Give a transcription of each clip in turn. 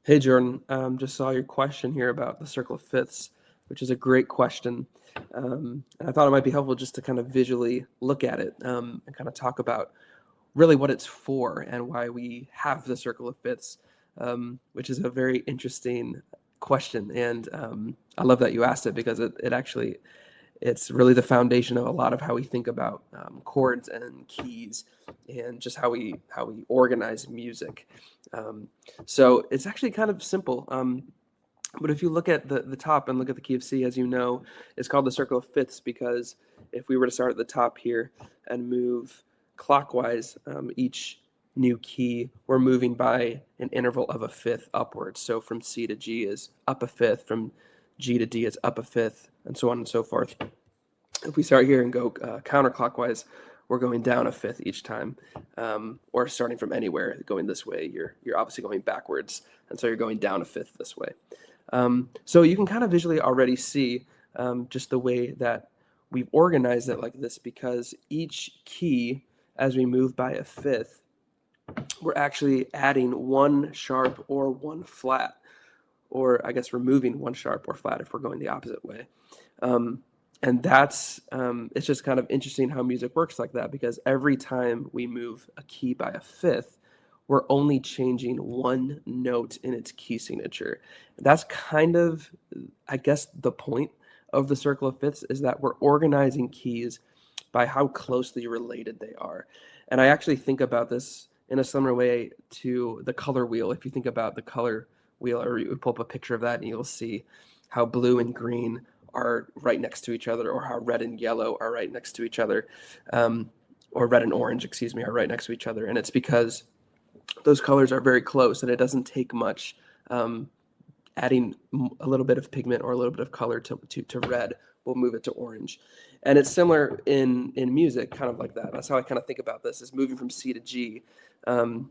Hey Jordan, just saw your question here about the circle of fifths, which is a great question. And I thought it might be helpful just to kind of visually look at it and kind of talk about really what it's for and why we have the circle of fifths, which is a very interesting question. And I love that you asked it because it actually it's really the foundation of a lot of how we think about chords and keys and just how we organize music. Um, so it's actually kind of simple. But if you look at the top and look at the key of C, as you know, it's called the circle of fifths because if we were to start at the top here and move clockwise, each new key, we're moving by an interval of a fifth upwards. So from C to G is up a fifth, from G to D is up a fifth, and so on and so forth. If we start here and go counterclockwise, we're going down a fifth each time, or starting from anywhere, going this way, you're obviously going backwards, and so you're going down a fifth this way. So you can kind of visually already see just the way that we've organized it like this, because each key, as we move by a fifth, we're actually adding one sharp or one flat, or I guess removing one sharp or flat if we're going the opposite way. Um, and that's it's just kind of interesting how music works like that, because every time we move a key by a fifth, we're only changing one note in its key signature. That's kind of, I guess, the point of the circle of fifths, is that we're organizing keys by how closely related they are. And I actually think about this in a similar way to the color wheel. If you think about the color wheel, or you pull up a picture of that, and you'll see how blue and green are right next to each other, or how red and yellow are right next to each other, or red and orange, excuse me, are right next to each other. And it's because those colors are very close, and it doesn't take much adding a little bit of pigment or a little bit of color to red will move it to orange. And it's similar in music, kind of like that. That's how I kind of think about this, is moving from C to G um,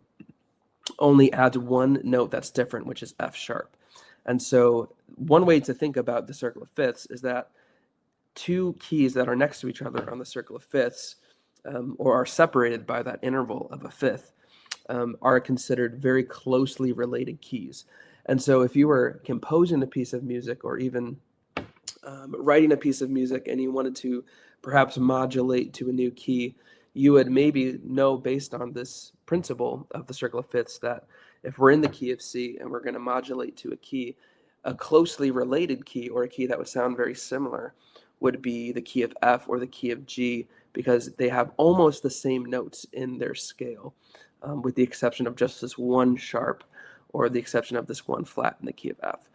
only adds one note that's different, which is F sharp. And so one way to think about the circle of fifths is that two keys that are next to each other on the circle of fifths, or are separated by that interval of a fifth, are considered very closely related keys. And so if you were composing a piece of music, or even writing a piece of music, and you wanted to perhaps modulate to a new key, you would maybe know, based on this principle of the circle of fifths, that if we're in the key of C and we're going to modulate to a key, a closely related key, or a key that would sound very similar, would be the key of F or the key of G, because they have almost the same notes in their scale, with the exception of just this one sharp, or the exception of this one flat in the key of F.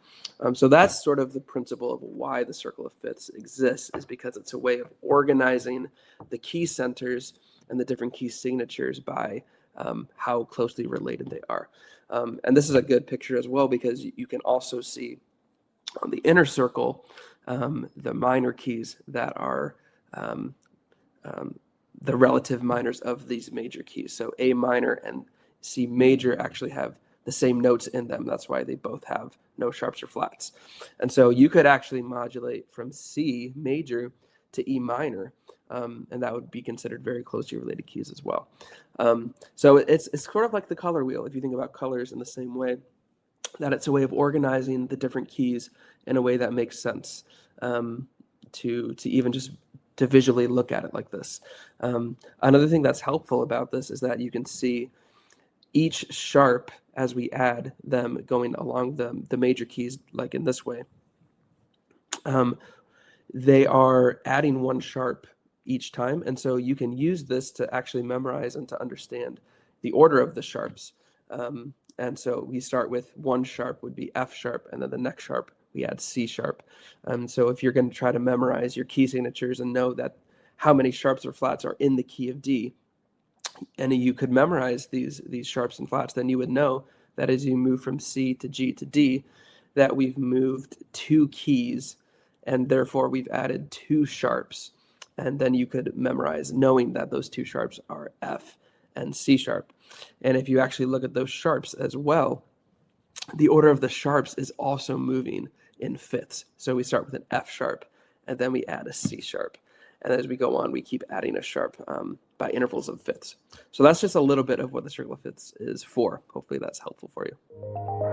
So that's sort of the principle of why the circle of fifths exists, is because it's a way of organizing the key centers and the different key signatures by how closely related they are. And this is a good picture as well, because you can also see on the inner circle the minor keys that are um, the relative minors of these major keys. So A minor and C major actually have the same notes in them. That's why they both have no sharps or flats. And so you could actually modulate from C major to E minor, and that would be considered very closely related keys as well. So it's sort of like the color wheel, if you think about colors in the same way, that it's a way of organizing the different keys in a way that makes sense, to even just to visually look at it like this. Another thing that's helpful about this is that you can see each sharp, as we add them going along the major keys, like in this way, um, they are adding one sharp each time. And so you can use this to actually memorize and to understand the order of the sharps. And so we start with one sharp would be F sharp, and then the next sharp we add C sharp. So if you're going to try to memorize your key signatures and know that how many sharps or flats are in the key of D, and you could memorize these sharps and flats, then you would know that as you move from C to G to D, that we've moved two keys, and therefore we've added two sharps. And then you could memorize knowing that those two sharps are F and C sharp. And if you actually look at those sharps as well, the order of the sharps is also moving in fifths. So we start with an F sharp, and then we add a C sharp. And as we go on, we keep adding a sharp by intervals of fifths. So that's just a little bit of what the circle of fifths is for. Hopefully that's helpful for you.